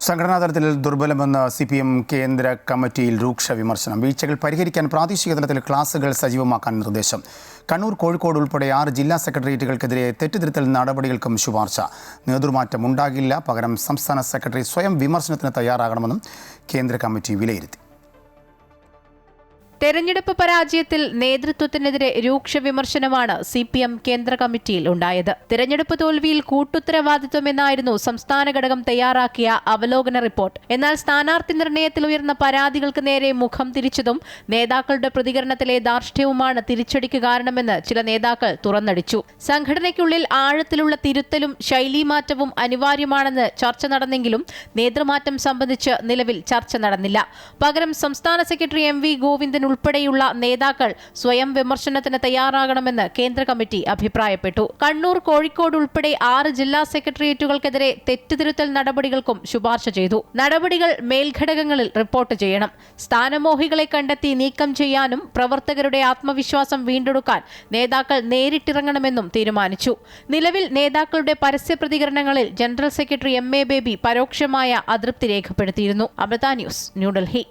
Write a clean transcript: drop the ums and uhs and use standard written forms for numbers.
സംഘടനാ തലത്തിൽ ദുർബലമെന്ന് CPM കേന്ദ്ര കമ്മിറ്റിയിൽ രൂക്ഷ വിമർശനം. വീഴ്ചകൾ പരിഹരിക്കാൻ പ്രാദേശിക തലത്തിൽ ക്ലാസുകൾ സജീവമാക്കാൻ നിർദ്ദേശം. കണ്ണൂർ, കോഴിക്കോട് ഉൾപ്പെടെ 6 ജില്ലാ സെക്രട്ടേറിയറ്റുകൾക്കെതിരെ തെറ്റുതിരുത്തൽ നടപടികൾക്കും ശുപാർശ. നേതൃമാറ്റം ഉണ്ടാകില്ല, പകരം സംസ്ഥാന സെക്രട്ടറി സ്വയം വിമർശനത്തിന് തയ്യാറാകണമെന്നും കേന്ദ്ര കമ്മിറ്റി വിലയിരുത്തി. തെരഞ്ഞെടുപ്പ് പരാജയത്തിൽ നേതൃത്വത്തിനെതിരെ രൂക്ഷ വിമർശനമാണ് CPM കേന്ദ്ര കമ്മിറ്റിയിൽ ഉണ്ടായത്. തെരഞ്ഞെടുപ്പ് തോൽവിയിൽ കൂട്ടുത്തരവാദിത്വമെന്നായിരുന്നു സംസ്ഥാന ഘടകം തയ്യാറാക്കിയ അവലോകന റിപ്പോർട്ട്. എന്നാൽ സ്ഥാനാർത്ഥി നിർണയത്തിൽ ഉയർന്ന പരാതികൾക്ക് നേരെ മുഖം തിരിച്ചതും നേതാക്കളുടെ പ്രതികരണത്തിലെ ധാർഷ്ട്യവുമാണ് തിരിച്ചടിക്ക് കാരണമെന്ന് ചില നേതാക്കൾ തുറന്നടിച്ചു. സംഘടനയ്ക്കുള്ളിൽ ആഴത്തിലുള്ള തിരുത്തലും ശൈലീമാറ്റവും അനിവാര്യമാണെന്ന് ചർച്ച നടന്നെങ്കിലും നേതൃമാറ്റം സംബന്ധിച്ച് നിലവിൽ ചർച്ച നടന്നില്ല. പകരം സംസ്ഥാന സെക്രട്ടറി MV ഗോവിന്ദൻ ഉൾപ്പെടെയുള്ള നേതാക്കൾ സ്വയം വിമർശനത്തിന് തയ്യാറാകണമെന്ന് കേന്ദ്ര കമ്മിറ്റി അഭിപ്രായപ്പെട്ടു. കണ്ണൂർ, കോഴിക്കോട് ഉൾപ്പെടെ 6 ജില്ലാ സെക്രട്ടേറിയറ്റുകൾക്കെതിരെ തെറ്റുതിരുത്തൽ നടപടികൾക്കും ശുപാർശ ചെയ്തു. നടപടികൾ മേൽഘടകങ്ങളിൽ റിപ്പോർട്ട് ചെയ്യണം. സ്ഥാനമോഹികളെ കണ്ടെത്തി നീക്കം ചെയ്യാനും പ്രവർത്തകരുടെ ആത്മവിശ്വാസം വീണ്ടെടുക്കാൻ നേതാക്കൾ നേരിട്ടിറങ്ങണമെന്നും തീരുമാനിച്ചു. നിലവിൽ നേതാക്കളുടെ പരസ്യ പ്രതികരണങ്ങളിൽ ജനറൽ സെക്രട്ടറി MA ബേബി പരോക്ഷമായ അതൃപ്തി രേഖപ്പെടുത്തിയിരുന്നു. അമൃത ന്യൂസ്, ന്യൂഡൽഹി.